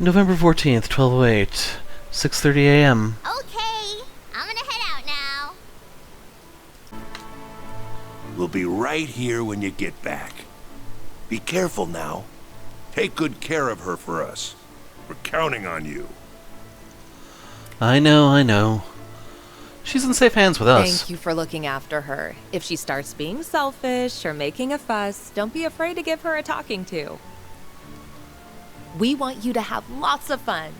November 14th, 12:08, 6:30 a.m. Okay, I'm gonna head out now. We'll be right here when you get back. Be careful now. Take good care of her for us. We're counting on you. I know. She's in safe hands with us. Thank you for looking after her. If she starts being selfish or making a fuss, don't be afraid to give her a talking to. We want you to have lots of fun,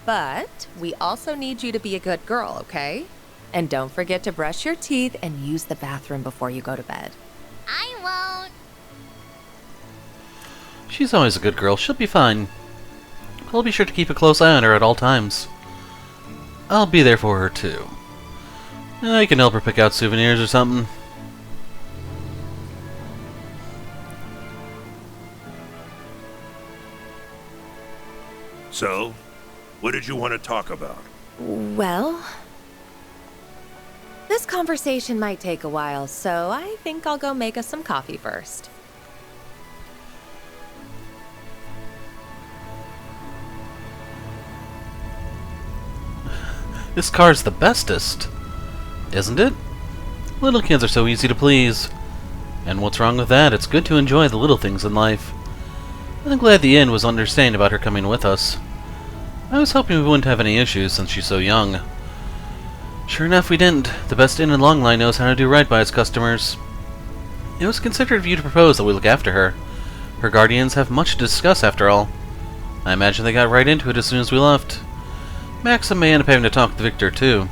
but we also need you to be a good girl, okay? And don't forget to brush your teeth and use the bathroom before you go to bed. I won't. She's always a good girl. She'll be fine. I'll be sure to keep a close eye on her at all times. I'll be there for her, too. I can help her pick out souvenirs or something. So, what did you want to talk about? Well, this conversation might take a while, so I think I'll go make us some coffee first. This car's the bestest, isn't it? Little kids are so easy to please. And what's wrong with that? It's good to enjoy the little things in life. I'm glad the inn was understanding about her coming with us. I was hoping we wouldn't have any issues since she's so young. Sure enough, we didn't. The best inn in Longlai knows how to do right by its customers. It was considerate of you to propose that we look after her. Her guardians have much to discuss, after all. I imagine they got right into it as soon as we left. Maxim may end up having to talk to Victor, too.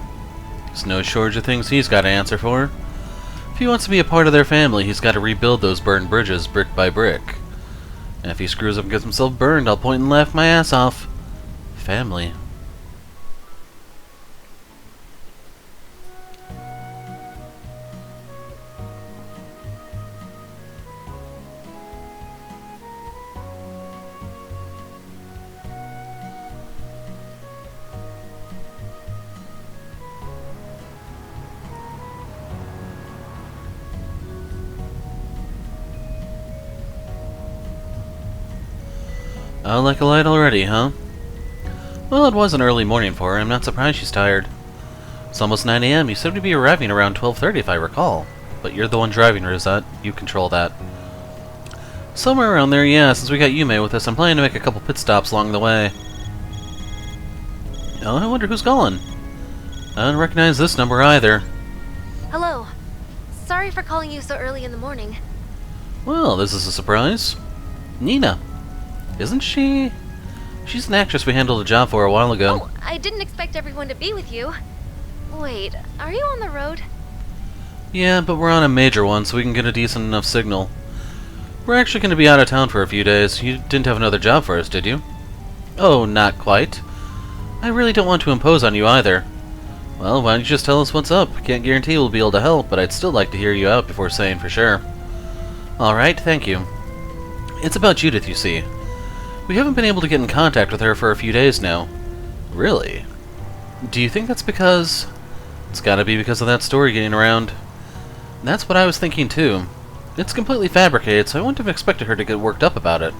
There's no shortage of things he's got to answer for. If he wants to be a part of their family, he's got to rebuild those burned bridges brick by brick. And if he screws up and gets himself burned, I'll point and laugh my ass off. Family. Oh, like a light already, huh? Well, it was an early morning for her. I'm not surprised she's tired. It's almost 9 a.m. You said to be arriving around 12:30 if I recall. But you're the one driving, Rosette. You control that. Somewhere around there, yeah. Since we got Yume with us, I'm planning to make a couple pit stops along the way. Oh, I wonder who's calling. I don't recognize this number either. Hello. Sorry for calling you so early in the morning. Well, this is a surprise. Nina. Isn't she? She's an actress we handled a job for a while ago. Oh, I didn't expect everyone to be with you. Wait, are you on the road? Yeah, but we're on a major one, so we can get a decent enough signal. We're actually going to be out of town for a few days. You didn't have another job for us, did you? Oh, not quite. I really don't want to impose on you either. Well, why don't you just tell us what's up? Can't guarantee we'll be able to help, but I'd still like to hear you out before saying for sure. Alright, thank you. It's about Judith, you see. We haven't been able to get in contact with her for a few days now. Really? Do you think that's because... It's gotta be because of that story getting around. That's what I was thinking too. It's completely fabricated, so I wouldn't have expected her to get worked up about it.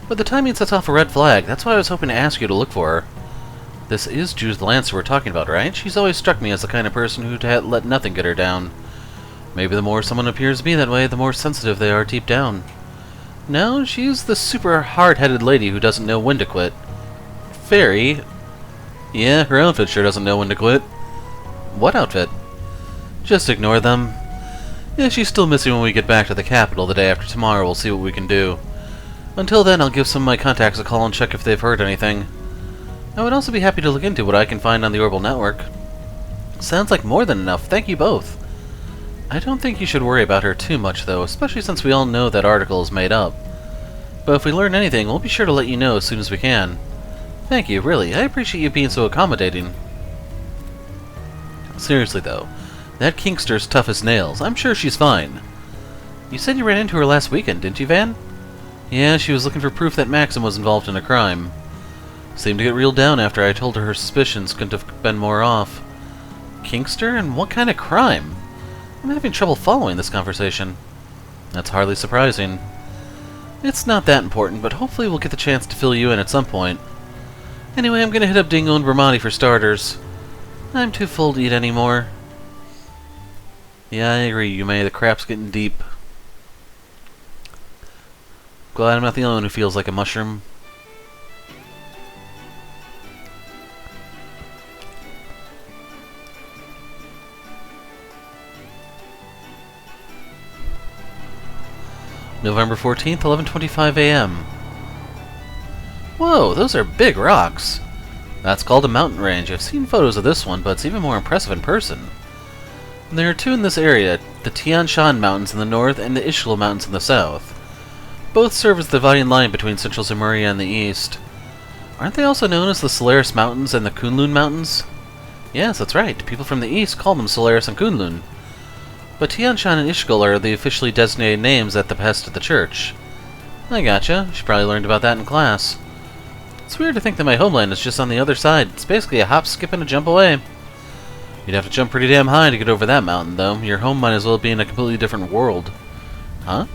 But the timing sets off a red flag. That's why I was hoping to ask you to look for her. This is Judith Lancer we're talking about, right? She's always struck me as the kind of person who'd let nothing get her down. Maybe the more someone appears to be that way, the more sensitive they are deep down. No, she's the super hard-headed lady who doesn't know when to quit. Fairy? Yeah, her outfit sure doesn't know when to quit. What outfit? Just ignore them. If she's still missing when we get back to the capital the day after tomorrow, we'll see what we can do. Until then, I'll give some of my contacts a call and check if they've heard anything. I would also be happy to look into what I can find on the Orbital Network. Sounds like more than enough. Thank you both. I don't think you should worry about her too much, though, especially since we all know that article is made up. But if we learn anything, we'll be sure to let you know as soon as we can. Thank you, really. I appreciate you being so accommodating. Seriously, though, that Kingster's tough as nails. I'm sure she's fine. You said you ran into her last weekend, didn't you, Van? Yeah, she was looking for proof that Maxim was involved in a crime. Seemed to get reeled down after I told her suspicions couldn't have been more off. Kingster? And what kind of crime? I'm having trouble following this conversation. That's hardly surprising. It's not that important, but hopefully we'll get the chance to fill you in at some point. Anyway, I'm gonna hit up Dingo and Bramati for starters. I'm too full to eat anymore. Yeah, I agree, Yume. The crap's getting deep. Glad I'm not the only one who feels like a mushroom. November 14th, 11:25 a.m. Whoa, those are big rocks. That's called a mountain range. I've seen photos of this one, but it's even more impressive in person. There are two in this area, the Tian Shan Mountains in the north and the Mishelam Mountains in the south. Both serve as the dividing line between central Zemuria and the east. Aren't they also known as the Solaris Mountains and the Kunlun Mountains? Yes, that's right. People from the east call them Solaris and Kunlun. But Tian Shan and Ishgal are the officially designated names at the behest of the church. I gotcha. She probably learned about that in class. It's weird to think that my homeland is just on the other side. It's basically a hop, skip, and a jump away. You'd have to jump pretty damn high to get over that mountain, though. Your home might as well be in a completely different world. Huh?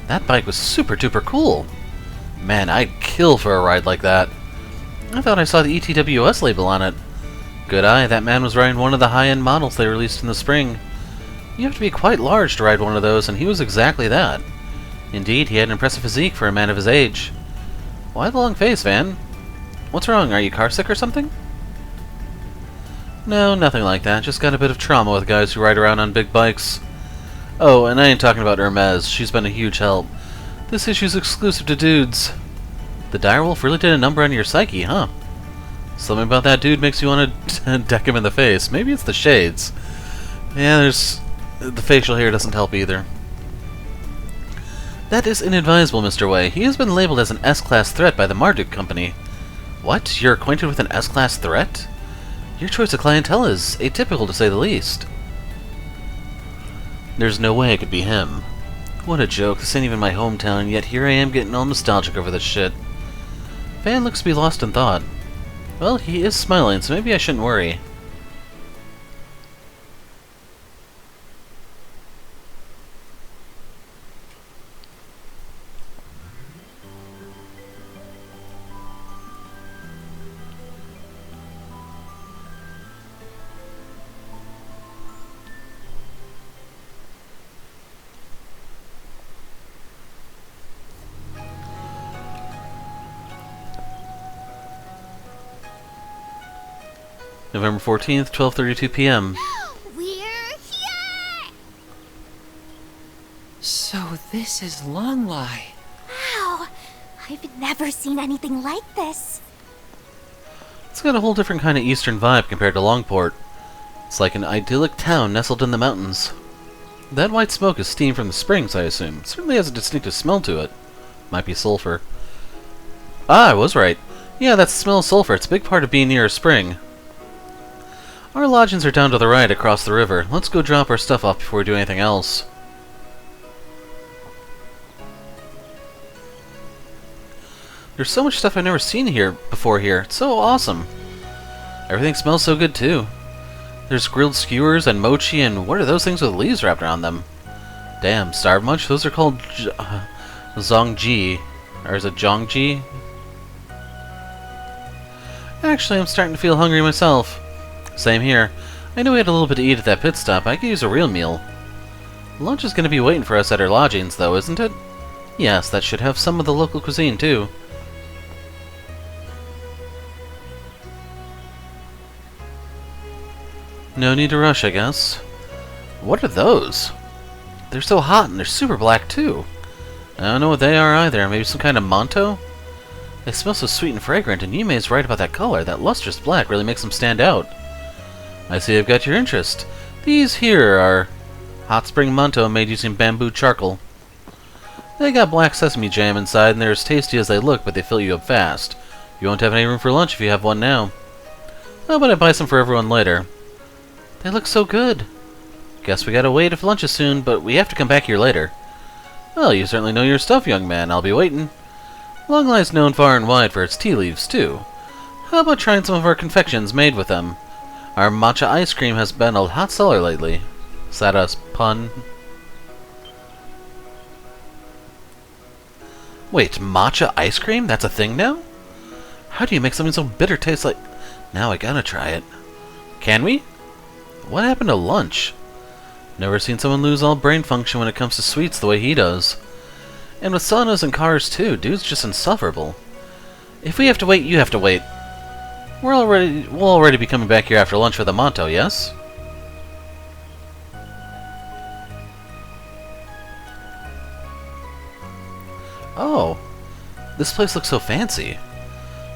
That bike was super duper cool. Man, I'd kill for a ride like that. I thought I saw the ETWS label on it. Good eye, that man was riding one of the high-end models they released in the spring. You have to be quite large to ride one of those, and he was exactly that. Indeed, he had an impressive physique for a man of his age. Why the long face, Van? What's wrong? Are you carsick or something? No, nothing like that. Just got a bit of trauma with guys who ride around on big bikes. Oh, and I ain't talking about Hermes. She's been a huge help. This issue's exclusive to dudes. The direwolf really did a number on your psyche, huh? Something about that dude makes you want to deck him in the face. Maybe it's the shades. Yeah, there's... the facial hair doesn't help either. That is inadvisable, Mr. Wei. He has been labeled as an S-Class threat by the Marduk Company. What? You're acquainted with an S-Class threat? Your choice of clientele is atypical, to say the least. There's no way it could be him. What a joke. This ain't even my hometown, yet here I am getting all nostalgic over this shit. Van looks to be lost in thought. Well, he is smiling, so maybe I shouldn't worry. November 14th, 12:32 p.m. We're here! So this is Longlai. Wow! I've never seen anything like this. It's got a whole different kind of eastern vibe compared to Longport. It's like an idyllic town nestled in the mountains. That white smoke is steam from the springs, I assume. It certainly has a distinctive smell to it. Might be sulfur. Ah, I was right. Yeah, that's the smell of sulfur. It's a big part of being near a spring. Our lodgings are down to the right across the river. Let's go drop our stuff off before we do anything else. There's so much stuff I've never seen before here. It's so awesome. Everything smells so good too. There's grilled skewers and mochi and what are those things with leaves wrapped around them? Damn, starve much? Those are called zongji. Or is it jongji? Actually, I'm starting to feel hungry myself. Same here. I knew we had a little bit to eat at that pit stop. I could use a real meal. Lunch is going to be waiting for us at our lodgings, though, isn't it? Yes, that should have some of the local cuisine, too. No need to rush, I guess. What are those? They're so hot and they're super black, too. I don't know what they are either. Maybe some kind of manto? They smell so sweet and fragrant, and Yume's right about that color. That lustrous black really makes them stand out. I see I've got your interest. These here are hot spring manto made using bamboo charcoal. They got black sesame jam inside, and they're as tasty as they look, but they fill you up fast. You won't have any room for lunch if you have one now. How about I buy some for everyone later? They look so good. Guess we gotta wait if lunch is soon, but we have to come back here later. Well, you certainly know your stuff, young man. I'll be waiting. Longlai's known far and wide for its tea leaves, too. How about trying some of our confections made with them? Our matcha ice cream has been a hot seller lately. Is that a pun? Wait, matcha ice cream? That's a thing now? How do you make something so bitter taste like... Now I gotta try it. Can we? What happened to lunch? Never seen someone lose all brain function when it comes to sweets the way he does. And with saunas and cars too, dude's just insufferable. If we have to wait, you have to wait. We'll already be coming back here after lunch for the Monto, yes? Oh, this place looks so fancy.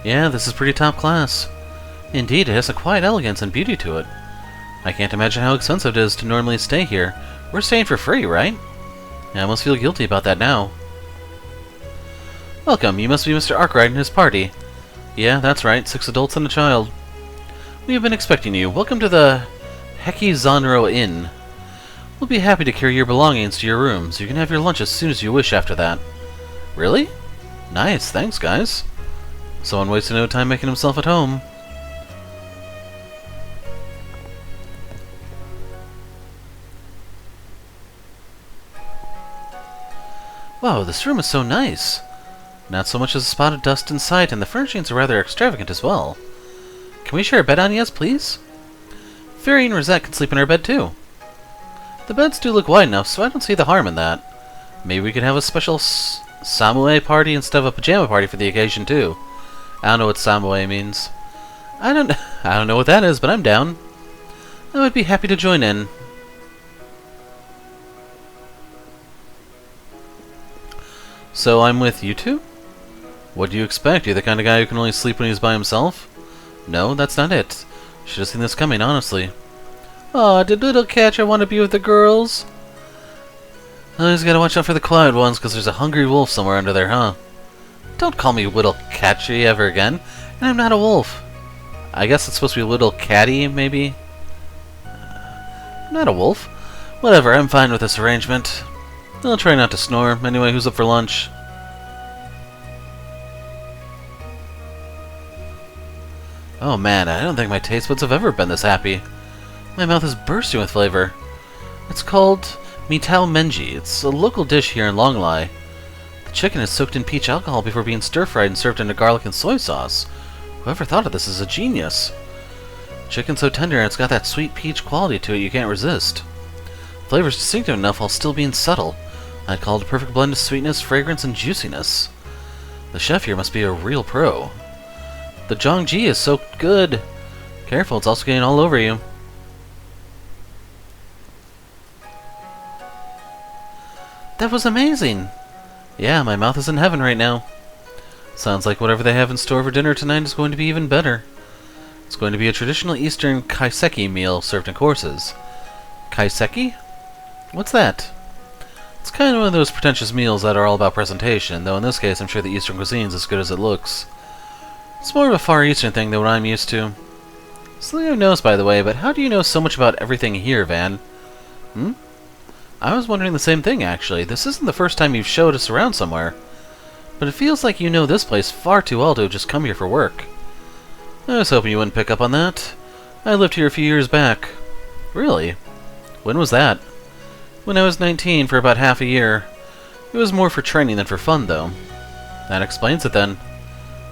Yeah, this is pretty top class. Indeed, it has a quiet elegance and beauty to it. I can't imagine how expensive it is to normally stay here. We're staying for free, right? I almost feel guilty about that now. Welcome, you must be Mr. Arkwright and his party. Yeah, that's right, 6 adults and a child. We have been expecting you. Welcome to the Heki Zanro Inn. We'll be happy to carry your belongings to your rooms. You can have your lunch as soon as you wish after that. Really? Nice, thanks guys. Someone wasted no time making himself at home. Wow, this room is so nice. Not so much as a spot of dust in sight, and the furnishings are rather extravagant as well. Can we share a bed, Agnes, please? Fairy and Rosette can sleep in our bed too. The beds do look wide enough, so I don't see the harm in that. Maybe we could have a special Samue party instead of a pajama party for the occasion too. I don't know what Samue means. I don't know what that is, but I'm down. I would be happy to join in. So I'm with you two? What do you expect? You're the kind of guy who can only sleep when he's by himself? No, that's not it. Should have seen this coming, honestly. Aw, did little Catcher want to be with the girls? Oh, he's gotta watch out for the quiet ones, because there's a hungry wolf somewhere under there, huh? Don't call me little Catchy ever again, and I'm not a wolf. I guess it's supposed to be little Catty, maybe? I'm not a wolf. Whatever, I'm fine with this arrangement. I'll try not to snore. Anyway, who's up for lunch? Oh man, I don't think my taste buds have ever been this happy. My mouth is bursting with flavor. It's called Mitao Menji. It's a local dish here in Longlai. The chicken is soaked in peach alcohol before being stir-fried and served in a garlic and soy sauce. Whoever thought of this is a genius. Chicken's so tender and it's got that sweet peach quality to it you can't resist. Flavor's distinctive enough while still being subtle. I'd call it a perfect blend of sweetness, fragrance, and juiciness. The chef here must be a real pro. The Zhongji is so good. Careful, it's also getting all over you. That was amazing! Yeah, my mouth is in heaven right now. Sounds like whatever they have in store for dinner tonight is going to be even better. It's going to be a traditional Eastern kaiseki meal served in courses. Kaiseki? What's that? It's kind of one of those pretentious meals that are all about presentation, though in this case I'm sure the Eastern cuisine's as good as it looks. It's more of a Far Eastern thing than what I'm used to. Something I've noticed, by the way, but how do you know so much about everything here, Van? I was wondering the same thing, actually. This isn't the first time you've showed us around somewhere. But it feels like you know this place far too well to have just come here for work. I was hoping you wouldn't pick up on that. I lived here a few years back. Really? When was that? When I was 19 for about half a year. It was more for training than for fun, though. That explains it, then.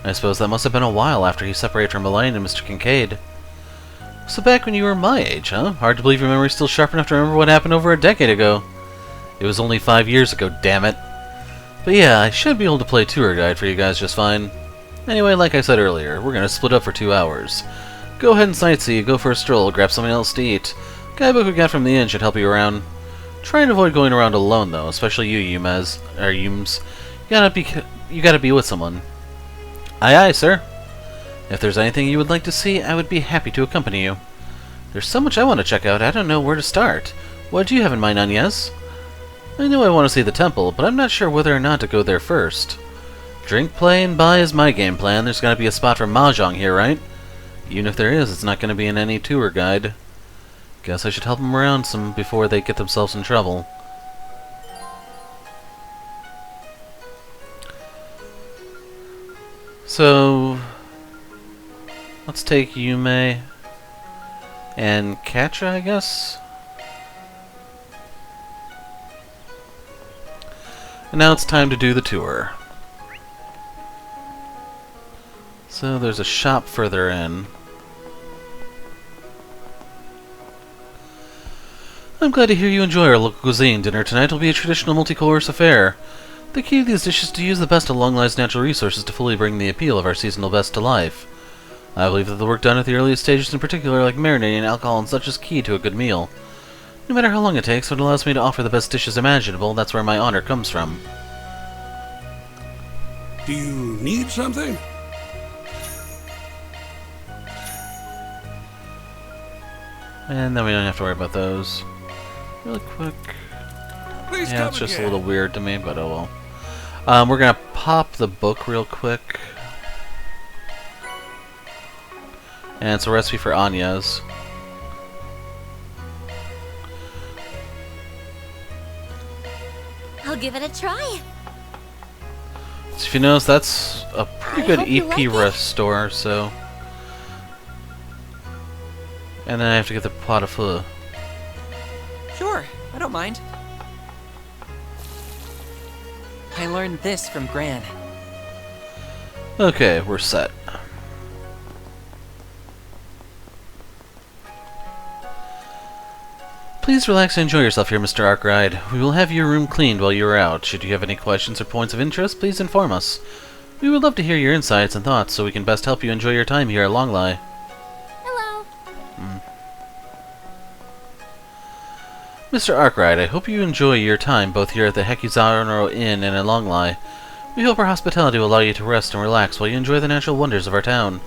I suppose that must have been a while after he separated from Elaine and Mr. Kincaid. So back when you were my age, huh? Hard to believe your memory's still sharp enough to remember what happened over a decade ago. It was only 5 years ago, damn it. But yeah, I should be able to play tour guide for you guys just fine. Anyway, like I said earlier, we're gonna split up for 2 hours. Go ahead and sightsee, go for a stroll, grab something else to eat. Guidebook we got from the inn should help you around. Try and avoid going around alone, though, especially you, Yums. You gotta be with someone. Aye aye, sir. If there's anything you would like to see, I would be happy to accompany you. There's so much I want to check out, I don't know where to start. What do you have in mind, Agnes? I know I want to see the temple, but I'm not sure whether or not to go there first. Drink, play, and buy is my game plan. There's gotta be a spot for mahjong here, right? Even if there is, it's not gonna be in any tour guide. Guess I should help them around some before they get themselves in trouble. So, let's take Yume and Katja, I guess? And now it's time to do the tour. So there's a shop further in. I'm glad to hear you enjoy our local cuisine. Dinner tonight will be a traditional multi-course affair. The key to these dishes is to use the best of Longlai's natural resources to fully bring the appeal of our seasonal best to life. I believe that the work done at the earliest stages, in particular, like marinating, alcohol, and such, is key to a good meal. No matter how long it takes, it allows me to offer the best dishes imaginable. That's where my honor comes from. Do you need something? And then we don't have to worry about those. Really quick. Please Yeah, come it's just again. a little weird to me, but oh well. We're gonna pop the book real quick. And it's a recipe for Anya's. I'll give it a try. So if you notice, that's a pretty I good hope you EP like it. restore, so... And then I have to get the pot of pho. Sure, I don't mind. I learned this from Gran. Okay, we're set. Please relax and enjoy yourself here, Mr. Arkwright. We will have your room cleaned while you are out. Should you have any questions or points of interest, please inform us. We would love to hear your insights and thoughts so we can best help you enjoy your time here at Longlai. Hello. Mr. Arkwright, I hope you enjoy your time both here at the Hekizaro Inn and at Longlai. We hope our hospitality will allow you to rest and relax while you enjoy the natural wonders of our town.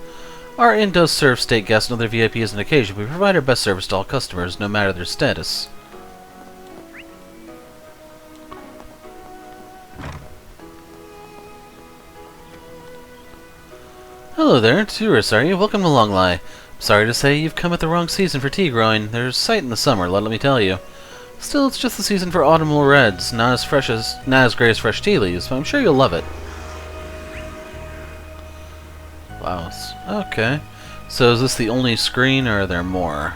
Our inn does serve state guests and other VIPs on occasion. We provide our best service to all customers, no matter their status. Hello there, tourists, are you? Welcome to Longlai. Sorry to say you've come at the wrong season for tea growing. There's sight in the summer, let me tell you. Still, it's just the season for autumnal reds, not as great as fresh tea leaves, but I'm sure you'll love it. Wow. Okay. So is this the only screen, or are there more?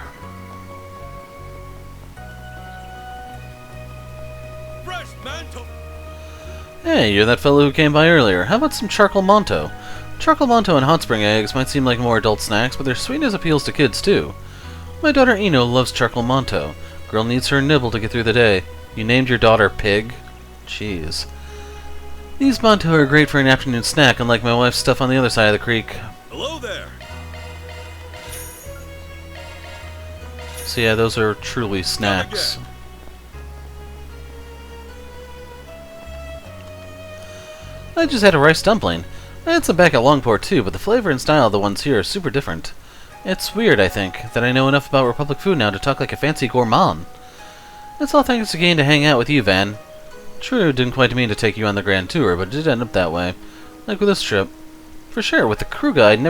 Fresh mantle. Hey, you're that fellow who came by earlier. How about some charcoal manto? Charcoal manto and hot spring eggs might seem like more adult snacks, but their sweetness appeals to kids too. My daughter Ino loves charcoal manto. Girl needs her nibble to get through the day. You named your daughter Pig? Jeez. These manto are great for an afternoon snack, unlike my wife's stuff on the other side of the creek. Hello there. So yeah, those are truly snacks. I just had a rice dumpling. I had some back at Longport too, but the flavor and style of the ones here are super different. It's weird, I think, that I know enough about Republic food now to talk like a fancy gourmand. It's all thanks again to hang out with you, Van. True, didn't quite mean to take you on the grand tour, but it did end up that way. Like with this trip. For sure, with the crew guide,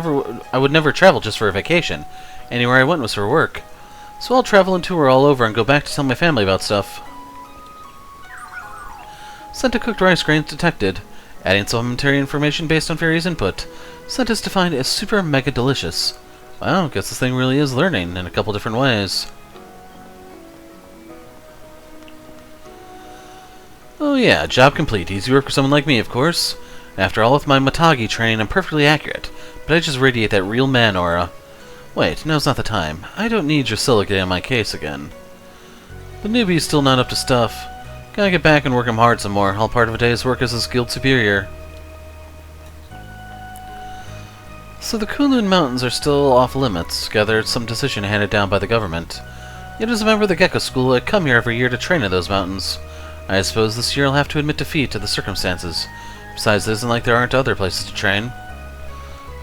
I would never travel just for a vacation. Anywhere I went was for work. So I'll travel and tour all over and go back to tell my family about stuff. Scent of cooked rice grains detected. Adding supplementary information based on Fairy's input. Scent is defined as super mega delicious. Wow, guess this thing really is learning in a couple different ways. Oh yeah, job complete. Easy work for someone like me, of course. After all, with my Matagi training, I'm perfectly accurate. But I just radiate that real man aura. Wait, now's not the time. I don't need Drusilla to get on my case again. The newbie's still not up to stuff. Gotta get back and work him hard some more, all part of a day's work as a skilled superior. So the Kunlun Mountains are still off limits, gathered some decision handed down by the government. Yet as a member of the Gecko School, I come here every year to train in those mountains. I suppose this year I'll have to admit defeat to the circumstances. Besides, it isn't like there aren't other places to train.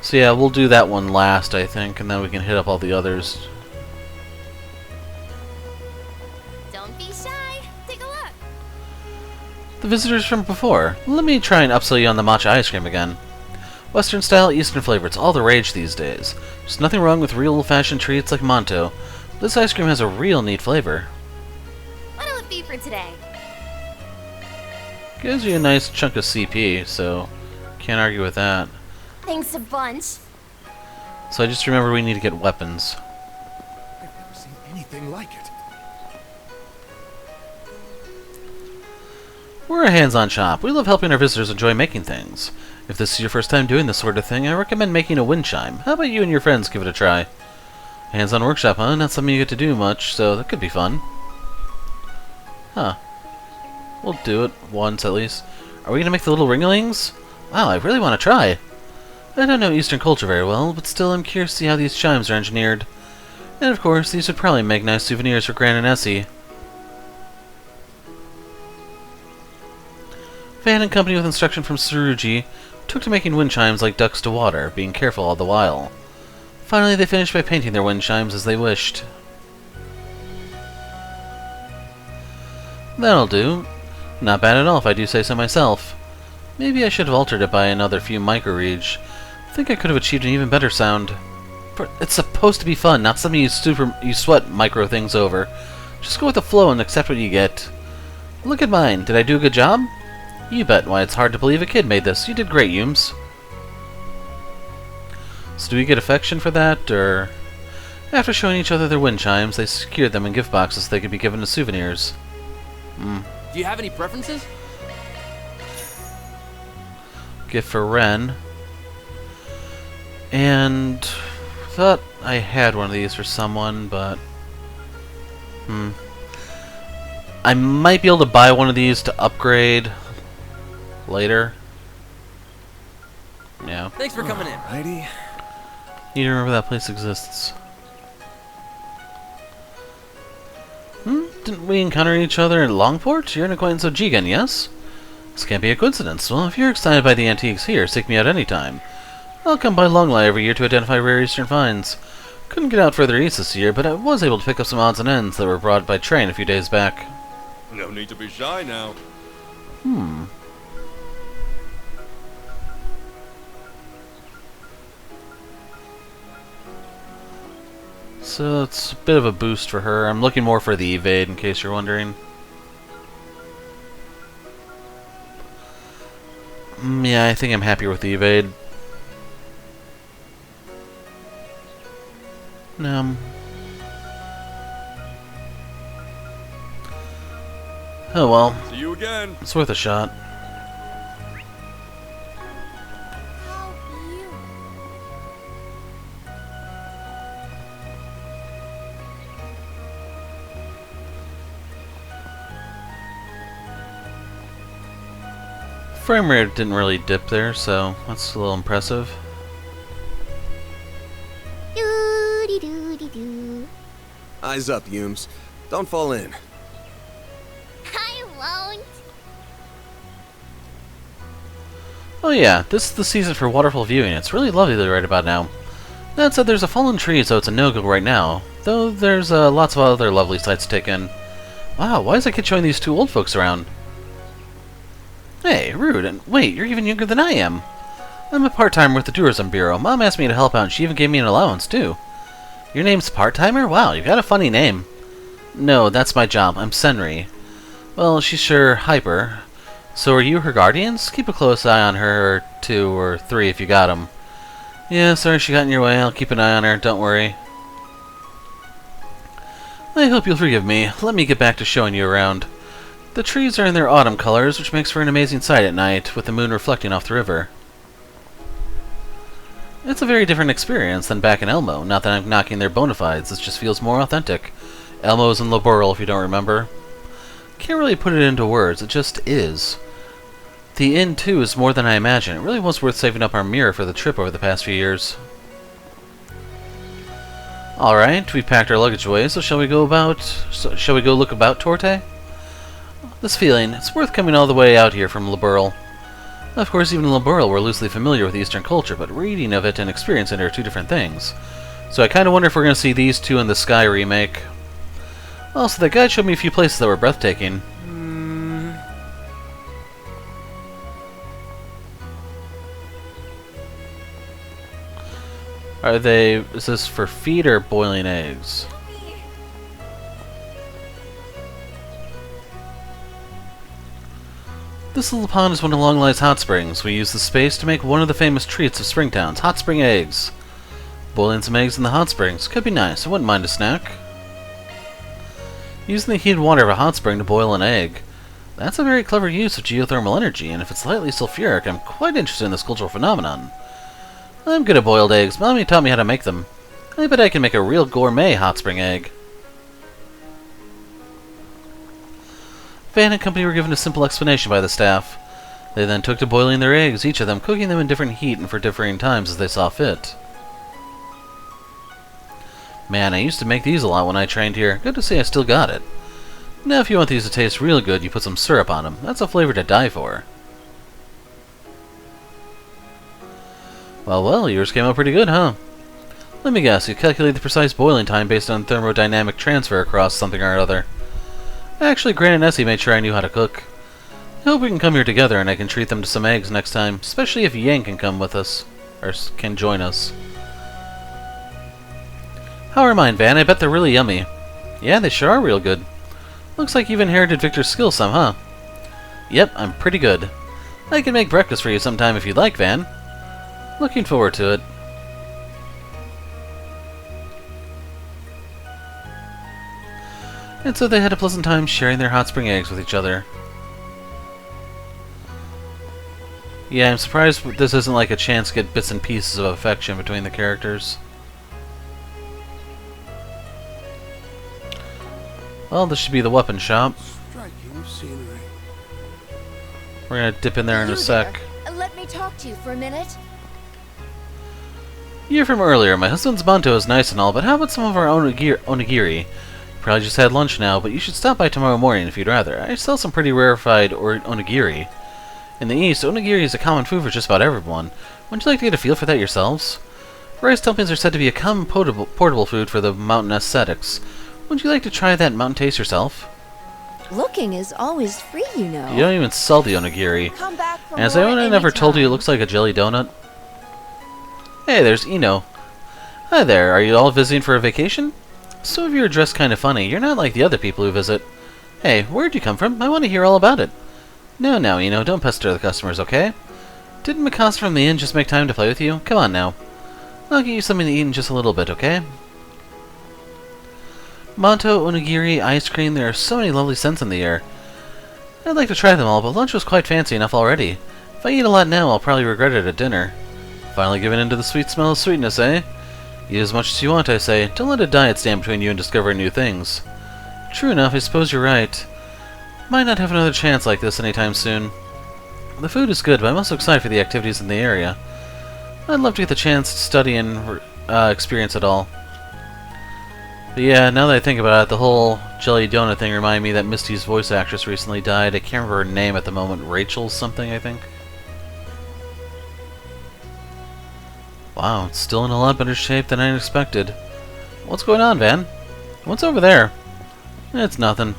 So yeah, we'll do that one last, I think, and then we can hit up all the others. Don't be shy. Take a look. The visitors from before. Let me try and upsell you on the matcha ice cream again. Western style, Eastern flavor, it's all the rage these days. There's nothing wrong with real old-fashioned treats like Monto. This ice cream has a real neat flavor. What'll it be for today? Gives you a nice chunk of CP, so can't argue with that. Thanks a bunch. So I just remember we need to get weapons. I've never seen anything like it. We're a hands-on shop. We love helping our visitors enjoy making things. If this is your first time doing this sort of thing, I recommend making a wind chime. How about you and your friends give it a try? Hands-on workshop, huh? Not something you get to do much, so that could be fun. Huh. We'll do it once, at least. Are we gonna make the little ringlings? Wow, I really want to try. I don't know Eastern culture very well, but still I'm curious to see how these chimes are engineered. And of course, these would probably make nice souvenirs for Gran and Essie. Van and company with instruction from Tsurugi took to making wind chimes like ducks to water, being careful all the while. Finally, they finished by painting their wind chimes as they wished. That'll do. Not bad at all if I do say so myself. Maybe I should have altered it by another few micro-reg. Think I could have achieved an even better sound. But it's supposed to be fun, not something you sweat micro things over. Just go with the flow and accept what you get. Look at mine. Did I do a good job? You bet. Why, it's hard to believe a kid made this. You did great, Yums. So do we get affection for that, or... After showing each other their wind chimes, they secured them in gift boxes so they could be given as souvenirs. Do you have any preferences? Gift for Ren. And... thought I had one of these for someone, but... I might be able to buy one of these to upgrade later. Yeah. Thanks for coming in. Alrighty. Need to remember that place exists. Didn't we encounter each other in Longport? You're an acquaintance of Jigen, yes? This can't be a coincidence. Well, if you're excited by the antiques here, seek me out any time. I'll come by Longlai every year to identify rare eastern finds. Couldn't get out further east this year, but I was able to pick up some odds and ends that were brought by train a few days back. No need to be shy now. So it's a bit of a boost for her. I'm looking more for the evade, in case you're wondering. Yeah, I think I'm happier with the evade. Oh well. See you again. It's worth a shot. How beautiful. Frame rate didn't really dip there, so that's a little impressive. Doo-dee-doo-dee-doo. Eyes up, Yums. Don't fall in. I won't. Oh yeah, this is the season for waterfall viewing. It's really lovely right about now. That said, there's a fallen tree, so it's a no-go right now. Though there's lots of other lovely sights to take in. Wow, why is that kid showing these two old folks around? Hey, rude, and wait, you're even younger than I am. I'm a part-timer with the Tourism Bureau. Mom asked me to help out, and she even gave me an allowance, too. Your name's part-timer? Wow, you've got a funny name. No, that's my job. I'm Senri. Well, she's sure hyper. So are you her guardians? Keep a close eye on her, or 2 or 3 if you got 'em. Yeah, sorry she got in your way. I'll keep an eye on her, don't worry. I hope you'll forgive me. Let me get back to showing you around. The trees are in their autumn colors, which makes for an amazing sight at night, with the moon reflecting off the river. It's a very different experience than back in Elmo. Not that I'm knocking their bona fides, it just feels more authentic. Elmo's in Laboral, if you don't remember. Can't really put it into words, it just is. The inn, too, is more than I imagined. It really was worth saving up our mirror for the trip over the past few years. Alright, we've packed our luggage away, so shall we go look about Torte? This feeling, it's worth coming all the way out here from Laboral. Of course, even in Laboral we're loosely familiar with Eastern culture, but reading of it and experiencing it are two different things. So I kinda wonder if we're gonna see these two in the Sky remake. Also, that guide showed me a few places that were breathtaking. Is this for feed or boiling eggs? This little pond is one of Longlai's hot springs. We use the space to make one of the famous treats of Springtown's hot spring eggs. Boiling some eggs in the hot springs could be nice. I wouldn't mind a snack. Using the heated water of a hot spring to boil an egg. That's a very clever use of geothermal energy, and if it's slightly sulfuric, I'm quite interested in this cultural phenomenon. I'm good at boiled eggs. Mommy taught me how to make them. I bet I can make a real gourmet hot spring egg. Van and company were given a simple explanation by the staff. They then took to boiling their eggs, each of them cooking them in different heat and for differing times as they saw fit. Man, I used to make these a lot when I trained here. Good to see I still got it. Now if you want these to taste real good, you put some syrup on them. That's a flavor to die for. Well, yours came out pretty good, huh? Let me guess, you calculate the precise boiling time based on thermodynamic transfer across something or other. Actually, Gran and Essie made sure I knew how to cook. I hope we can come here together and I can treat them to some eggs next time, especially if Yang can come with us, or can join us. How are mine, Van? I bet they're really yummy. Yeah, they sure are real good. Looks like you've inherited Victor's skills some, huh? Yep, I'm pretty good. I can make breakfast for you sometime if you'd like, Van. Looking forward to it. And so they had a pleasant time sharing their hot spring eggs with each other. Yeah, I'm surprised this isn't like a chance to get bits and pieces of affection between the characters. Well, this should be the weapon shop. Striking scenery. We're gonna dip in there in a sec. Let me talk to you for a minute. You're from earlier. My husband's banto is nice and all, but how about some of our onigiri? Probably just had lunch now, but you should stop by tomorrow morning if you'd rather. I sell some pretty rarefied onigiri. In the East, onigiri is a common food for just about everyone. Wouldn't you like to get a feel for that yourselves? Rice dumplings are said to be a common portable food for the mountain ascetics. Wouldn't you like to try that mountain taste yourself? Looking is always free, you know. You don't even sell the onigiri. Come back for Has more anyone ever told you it anytime. looks like a jelly donut? Hey, there's Ino. Hi there, are you all visiting for a vacation? Some of you are dressed kind of funny. You're not like the other people who visit. Hey, where'd you come from? I want to hear all about it. No, Ino, don't pester the customers, okay? Didn't Mikasa from the inn just make time to play with you? Come on now. I'll get you something to eat in just a little bit, okay? Manto, onigiri, ice cream, there are so many lovely scents in the air. I'd like to try them all, but lunch was quite fancy enough already. If I eat a lot now, I'll probably regret it at dinner. Finally giving in to the sweet smell of sweetness, eh? Eat as much as you want, I say. Don't let a diet stand between you and discovering new things. True enough, I suppose you're right. Might not have another chance like this anytime soon. The food is good, but I'm also excited for the activities in the area. I'd love to get the chance to study and experience it all. But yeah, now that I think about it, the whole jelly donut thing reminded me that Misty's voice actress recently died. I can't remember her name at the moment. Rachel something, I think. Wow, it's still in a lot better shape than I expected. What's going on, Van? What's over there? It's nothing.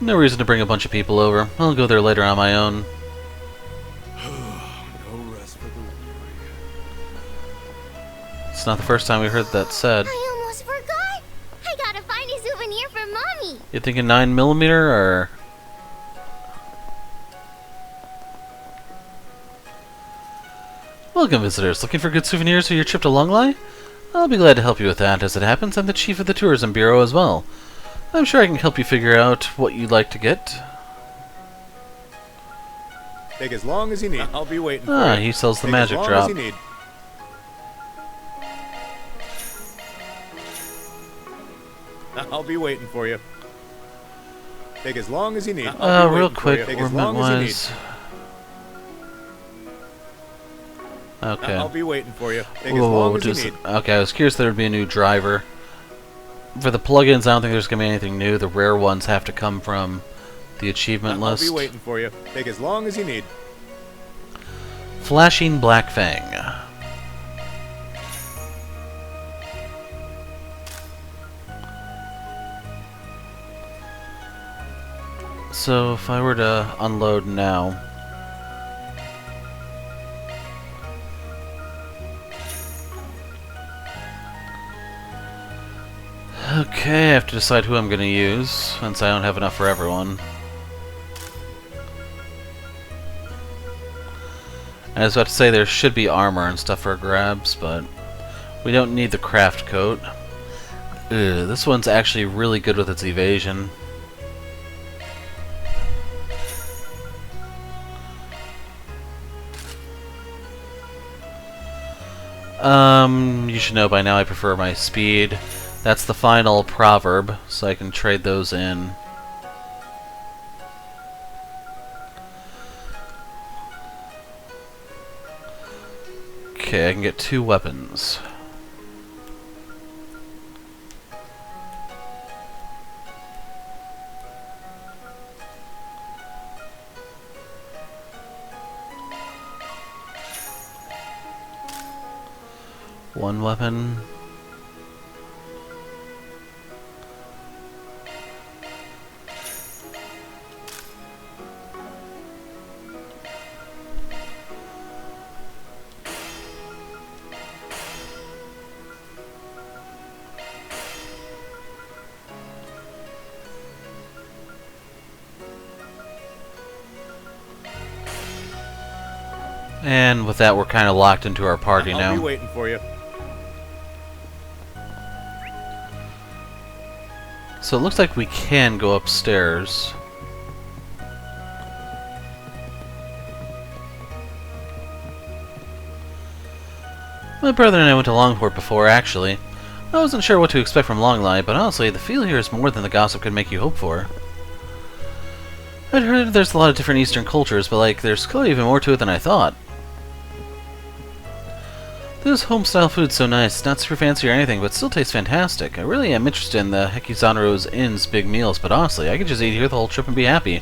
No reason to bring a bunch of people over. I'll go there later on my own. No rest for the weary. It's not the first time we heard that said. I almost forgot. I gotta find a souvenir for Mommy. You thinking 9mm or... Welcome, visitors. Looking for good souvenirs for your trip to Longlai? I'll be glad to help you with that. As it happens, I'm the chief of the Tourism Bureau as well. I'm sure I can help you figure out what you'd like to get. Take as long as you need. I'll be waiting for you. He sells the Take magic as long drop. As you need. I'll be waiting for you. Take as long as you need. I'll be Real waiting for quick, you. Take as long as you need. ornament-wise... Okay. I'll be waiting for you. Take as Whoa, long as you just, need. okay, I was curious if there would be a new driver. For the plugins, I don't think there's going to be anything new. The rare ones have to come from the achievement I'll list. be waiting for you. Take as long as you need. Flashing Black Fang. So, if I were to unload now... Okay, I have to decide who I'm going to use, since I don't have enough for everyone. I was about to say there should be armor and stuff for grabs, but we don't need the craft coat. Ugh, this one's actually really good with its evasion. You should know by now I prefer my speed. That's the final proverb, so I can trade those in. Okay, I can get 2 weapons. One weapon. And with that, we're kind of locked into our party now. I'll be waiting for you. So it looks like we can go upstairs. My brother and I went to Longport before, actually. I wasn't sure what to expect from Longlai, but honestly, the feel here is more than the gossip could make you hope for. I'd heard there's a lot of different Eastern cultures, but there's clearly even more to it than I thought. This home-style food's so nice, not super fancy or anything, but still tastes fantastic. I really am interested in the Hekizanaro's Inn's big meals, but honestly, I could just eat here the whole trip and be happy.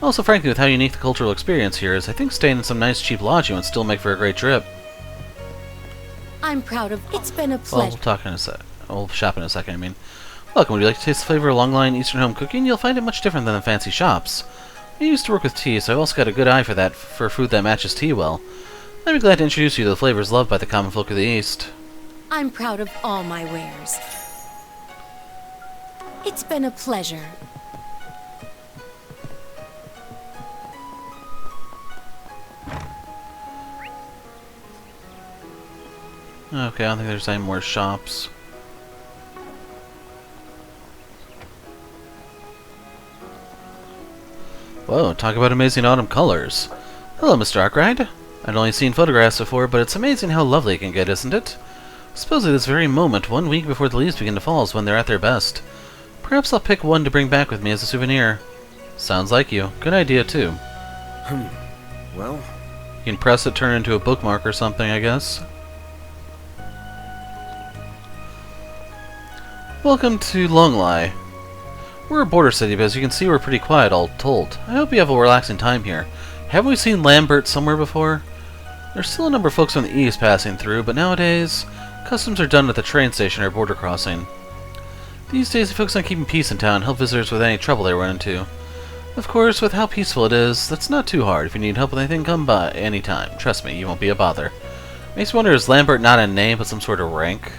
Also, frankly, with how unique the cultural experience here is, I think staying in some nice cheap lodging would still make for a great trip. I'm proud of. It's been a Well, pleasure. we'll talk in a sec. We'll shop in a second, I mean. Welcome, would you like to taste the flavor of Longlai and Eastern home cooking? You'll find it much different than the fancy shops. I used to work with tea, so I've also got a good eye for food that matches tea well. I'd be glad to introduce you to the flavors loved by the common folk of the East. I'm proud of all my wares. It's been a pleasure. Okay, I don't think there's any more shops. Whoa, talk about amazing autumn colors. Hello, Mr. Arkwright. I'd only seen photographs before, but it's amazing how lovely it can get, isn't it? Supposedly this very moment, 1 week before the leaves begin to fall, is when they're at their best. Perhaps I'll pick one to bring back with me as a souvenir. Sounds like you. Good idea, too. Well, You can press it, turn it into a bookmark or something, I guess. Welcome to Longlai. We're a border city, but as you can see, we're pretty quiet, all told. I hope you have a relaxing time here. Haven't we seen Lambert somewhere before? There's still a number of folks from the east passing through, but nowadays, customs are done at the train station or border crossing. These days, they focus on keeping peace in town and help visitors with any trouble they run into. Of course, with how peaceful it is, that's not too hard. If you need help with anything, come by any time. Trust me, you won't be a bother. Makes me wonder, is Lambert not a name, but some sort of rank?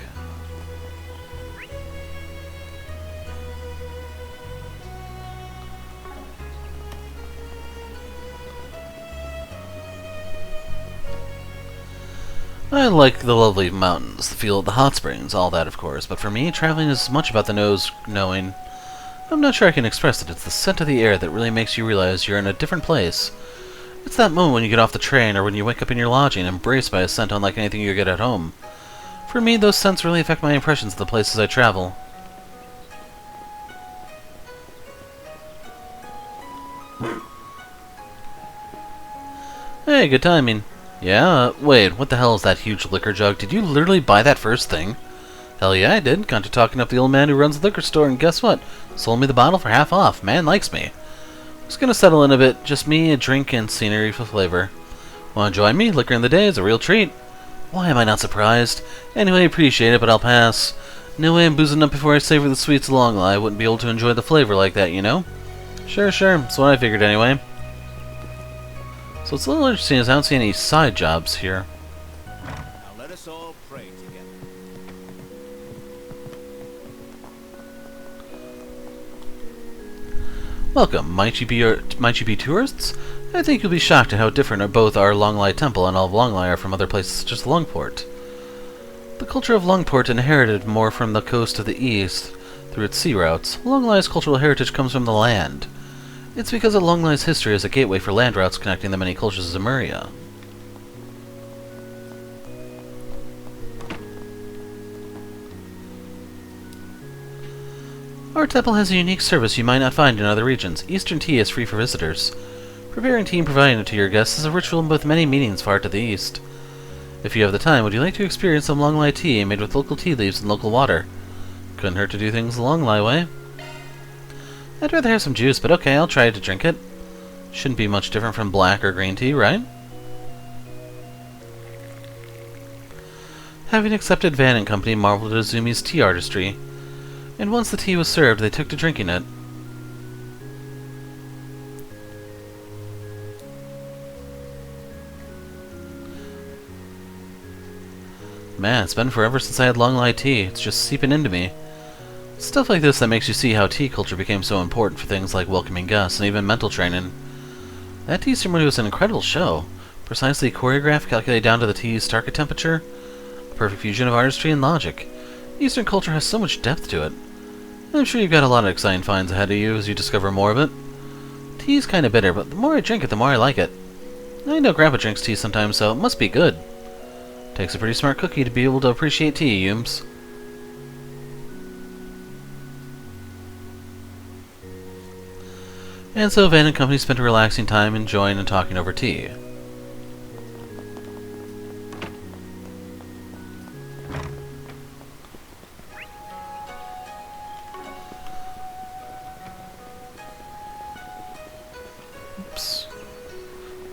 I like the lovely mountains, the feel of the hot springs, all that of course, but for me, traveling is as much about the knowing. I'm not sure I can express it. It's the scent of the air that really makes you realize you're in a different place. It's that moment when you get off the train or when you wake up in your lodging, embraced by a scent unlike anything you get at home. For me, those scents really affect my impressions of the places I travel. Hey, good timing. Yeah, wait, what the hell is that huge liquor jug? Did you literally buy that first thing? Hell yeah, I did. Got to talking up the old man who runs the liquor store, and guess what? Sold me the bottle for half off. Man likes me. Just gonna settle in a bit. Just me, a drink, and scenery for flavor. Wanna join me? Liquor in the day is a real treat. Why am I not surprised? Anyway, appreciate it, but I'll pass. No way I'm boozing up before I savor the sweets of Longlai. I wouldn't be able to enjoy the flavor like that, you know? Sure, that's what I figured anyway. So what's a little interesting is I don't see any side jobs here. now let us all pray together. Welcome. Might you be tourists? I think you'll be shocked at how different both our Longlai Temple and all of Longlai are from other places such as Longport. The culture of Longport inherited more from the coast of the east through its sea routes. Longlai's cultural heritage comes from the land. It's because of Longlai's history as a gateway for land routes connecting the many cultures of Zemuria. Our temple has a unique service you might not find in other regions. Eastern tea is free for visitors. Preparing tea and providing it to your guests is a ritual with many meanings far to the east. If you have the time, would you like to experience some Longlai tea made with local tea leaves and local water? Couldn't hurt to do things the Longlai way. I'd rather have some juice, but okay, I'll try to drink it. Shouldn't be much different from black or green tea, right? Having accepted Van and Company marveled at Azumi's tea artistry, and once the tea was served, they took to drinking it. Man, it's been forever since I had Longlai tea. It's just seeping into me. Stuff like this that makes you see how tea culture became so important for things like welcoming guests and even mental training. That tea ceremony was an incredible show. Precisely choreographed, calculated down to the tea's target temperature. A perfect fusion of artistry and logic. Eastern culture has so much depth to it. I'm sure you've got a lot of exciting finds ahead of you as you discover more of it. Tea's kinda bitter, but the more I drink it, the more I like it. I know Grandpa drinks tea sometimes, so it must be good. Takes a pretty smart cookie to be able to appreciate tea, Yums. And so Van and Company spent a relaxing time enjoying and talking over tea. Oops.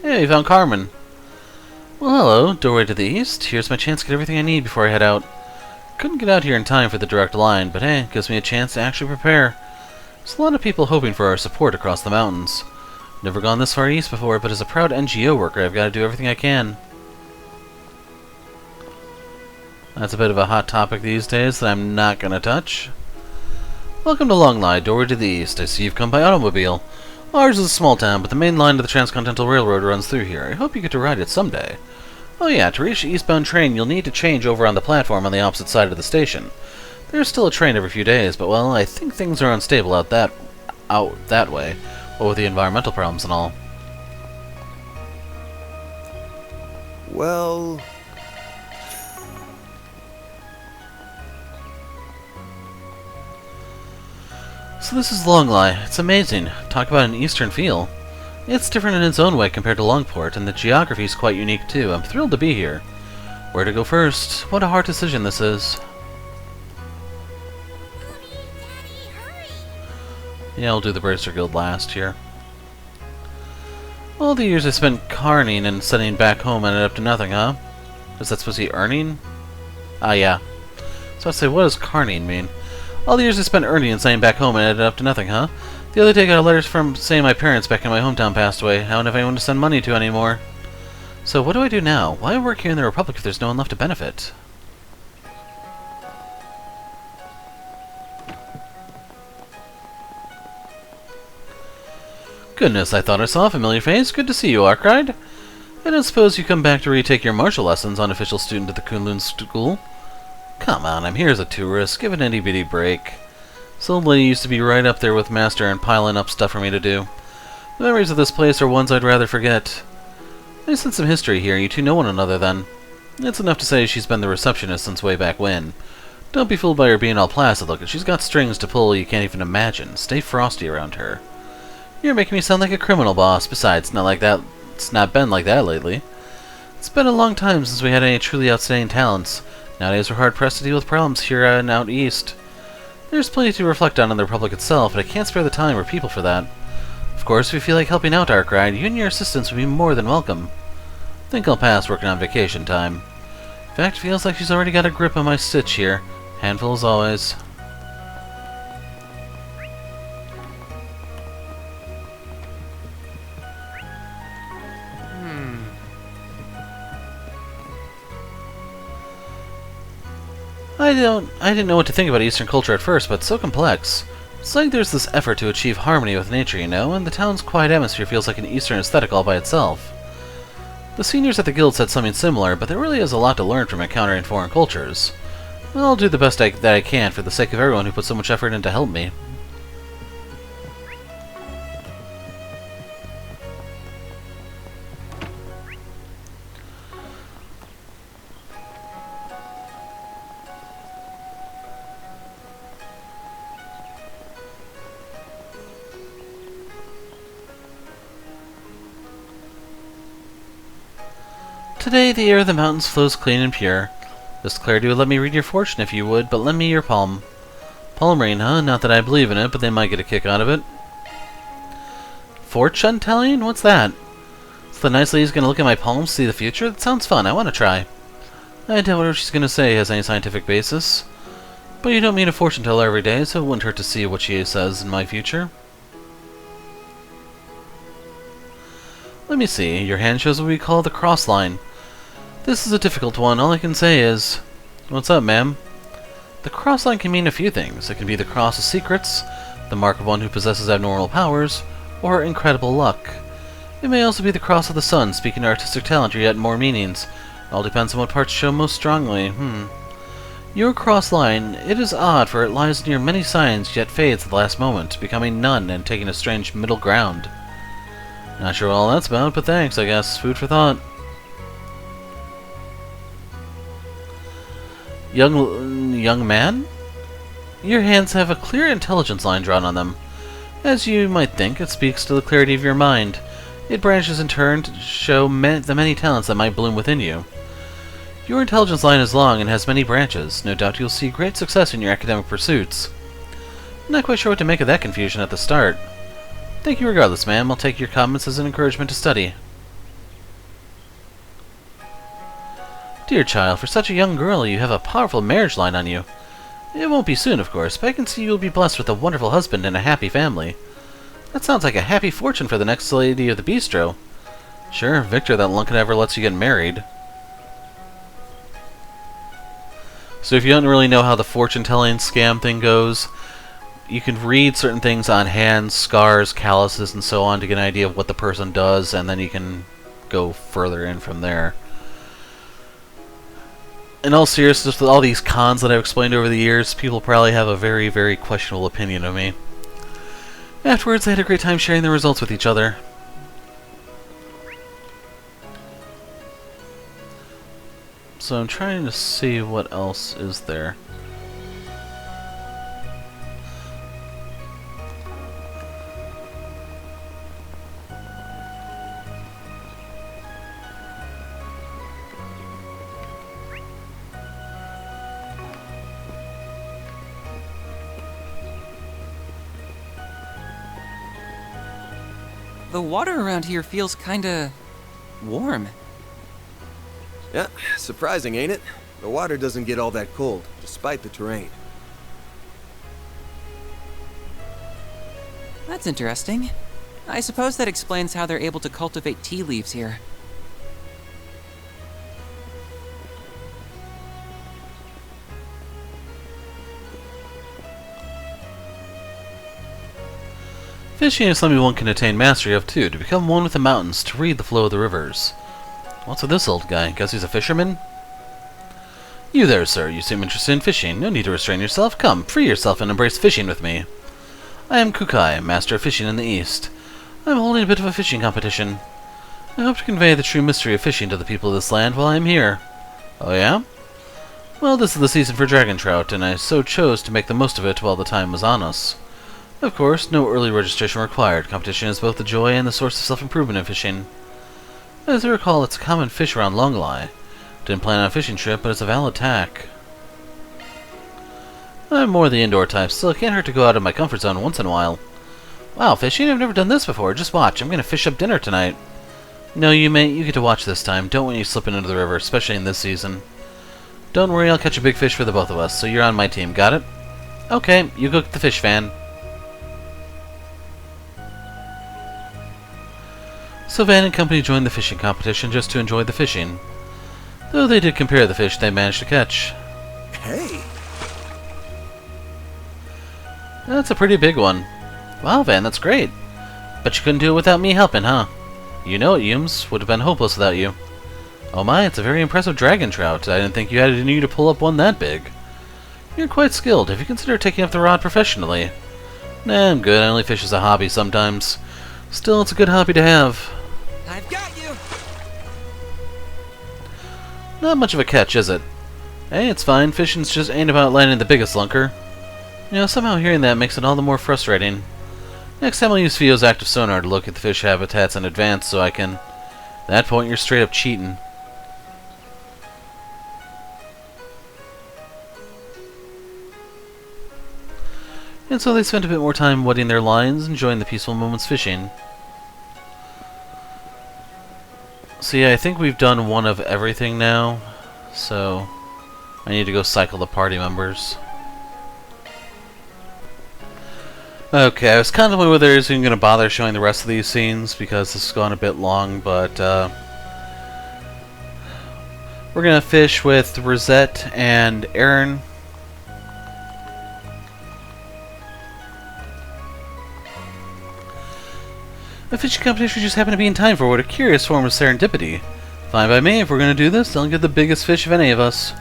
Hey, you found Carmen. Well, hello. Doorway to the east. Here's my chance to get everything I need before I head out. Couldn't get out here in time for the direct line, but hey, gives me a chance to actually prepare. There's a lot of people hoping for our support across the mountains. Never gone this far east before, but as a proud NGO worker, I've got to do everything I can. That's a bit of a hot topic these days that I'm not gonna touch. Welcome to Longlai, doorway to the east. I see you've come by automobile. Ours is a small town, but the main line of the Transcontinental Railroad runs through here. I hope you get to ride it someday. Oh yeah, to reach the eastbound train, you'll need to change over on the platform on the opposite side of the station. There's still a train every few days, but well, I think things are unstable out that way, what with the environmental problems and all. Well... So this is Longlai. It's amazing. Talk about an eastern feel. It's different in its own way compared to Longport, and the geography's quite unique too. I'm thrilled to be here. Where to go first? What a hard decision this is. Yeah, I'll do the Bracer Guild last here. All the years I spent carning and sending back home ended up to nothing, huh? Is that supposed to be earning? Ah, yeah. So I say, what does carning mean? All the years I spent earning and sending back home ended up to nothing, huh? The other day I got a letter from saying my parents back in my hometown passed away. I don't have anyone to send money to anymore. So what do I do now? Why work here in the Republic if there's no one left to benefit? Goodness, I thought I saw a familiar face. Good to see you, Arkride. I don't suppose you come back to retake your martial lessons, unofficial student at the Kunlun School? Come on, I'm here as a tourist. Give it an itty-bitty break. This old lady used to be right up there with Master and piling up stuff for me to do. The memories of this place are ones I'd rather forget. I sense some history here. You two know one another, then. It's enough to say she's been the receptionist since way back when. Don't be fooled by her being all placid looking. She's got strings to pull you can't even imagine. Stay frosty around her. You're making me sound like a criminal boss. Besides, it's not been like that lately. It's been a long time since we had any truly outstanding talents. Nowadays we're hard-pressed to deal with problems here and out east. There's plenty to reflect on in the Republic itself, but I can't spare the time or people for that. Of course, if you feel like helping out Arkride, you and your assistants would be more than welcome. Think I'll pass working on vacation time. In fact, feels like she's already got a grip on my stitch here. Handful as always. I didn't know what to think about Eastern culture at first, but it's so complex. It's like there's this effort to achieve harmony with nature, you know, and the town's quiet atmosphere feels like an Eastern aesthetic all by itself. The seniors at the guild said something similar, but there really is a lot to learn from encountering foreign cultures. I'll do the best that I can for the sake of everyone who put so much effort in to help me. Today, the air of the mountains flows clean and pure. This clarity would let me read your fortune if you would, but lend me your palm. Palm reading, huh? Not that I believe in it, but they might get a kick out of it. Fortune telling? What's that? So the nice lady's gonna look at my palms, see the future? That sounds fun. I want to try. I doubt whatever she's gonna say has any scientific basis. But you don't meet a fortune teller every day, so it wouldn't hurt to see what she says in my future. Let me see. Your hand shows what we call the cross line. This is a difficult one. All I can say is... What's up, ma'am? The cross line can mean a few things. It can be the cross of secrets, the mark of one who possesses abnormal powers, or incredible luck. It may also be the cross of the sun, speaking to artistic talent or yet more meanings. It all depends on what parts show most strongly. Your cross line, it is odd, for it lies near many signs, yet fades at the last moment, becoming none and taking a strange middle ground. Not sure what all that's about, but thanks, I guess. Food for thought. Young man? Your hands have a clear intelligence line drawn on them. As you might think, it speaks to the clarity of your mind. It branches in turn to show the many talents that might bloom within you. Your intelligence line is long and has many branches. No doubt you'll see great success in your academic pursuits. Not quite sure what to make of that confusion at the start. Thank you regardless, ma'am. I'll take your comments as an encouragement to study. Dear child, for such a young girl, you have a powerful marriage line on you. It won't be soon, of course, but I can see you will be blessed with a wonderful husband and a happy family. That sounds like a happy fortune for the next lady of the bistro. Sure, Victor, that lunket ever lets you get married. So if you don't really know how the fortune-telling scam thing goes, you can read certain things on hands, scars, calluses, and so on to get an idea of what the person does, and then you can go further in from there. In all seriousness, with all these cons that I've explained over the years, people probably have a very, very questionable opinion of me. Afterwards, they had a great time sharing the results with each other. So I'm trying to see what else is there. The water around here feels kinda warm. Yeah, surprising, ain't it? The water doesn't get all that cold, despite the terrain. That's interesting. I suppose that explains how they're able to cultivate tea leaves here. Fishing is something one can attain mastery of, too, to become one with the mountains, to read the flow of the rivers. What's with this old guy? Guess he's a fisherman? You there, sir. You seem interested in fishing. No need to restrain yourself. Come, free yourself and embrace fishing with me. I am Kukai, master of fishing in the East. I am holding a bit of a fishing competition. I hope to convey the true mystery of fishing to the people of this land while I am here. Oh yeah? Well, this is the season for dragon trout, and I so chose to make the most of it while the time was on us. Of course, no early registration required. Competition is both the joy and the source of self-improvement in fishing. As I recall, it's a common fish around Longlai. Didn't plan on a fishing trip, but it's a valid tack. I'm more the indoor type, still it can't hurt to go out of my comfort zone once in a while. Wow, fishing? I've never done this before. Just watch. I'm gonna fish up dinner tonight. No, you get to watch this time. Don't want you slipping into the river, especially in this season. Don't worry, I'll catch a big fish for the both of us, so you're on my team. Got it? Okay, you go get the fish, Van. So Van and company joined the fishing competition just to enjoy the fishing. Though they did compare the fish they managed to catch. Hey! That's a pretty big one. Wow, Van, that's great. But you couldn't do it without me helping, huh? You know it, Yums. Would have been hopeless without you. Oh my, it's a very impressive dragon trout. I didn't think you had it in you to pull up one that big. You're quite skilled. Have you considered taking up the rod professionally? Nah, I'm good. I only fish as a hobby sometimes. Still, it's a good hobby to have. I've got you! Not much of a catch, is it? Hey, it's fine. Fishing's just ain't about landing the biggest lunker. You know, somehow hearing that makes it all the more frustrating. Next time I'll use Fio's active sonar to look at the fish habitats in advance so I can... At that point, you're straight up cheating. And so they spent a bit more time wetting their lines, enjoying the peaceful moments fishing. So yeah, I think we've done one of everything now, so I need to go cycle the party members. Okay, I was contemplating whether I was even going to bother showing the rest of these scenes, because this has gone a bit long, but we're going to fish with Rosette and Aaron. The fishing competition just happened to be in time for what a curious form of serendipity. Fine by me. If we're going to do this, I'll get the biggest fish of any of us.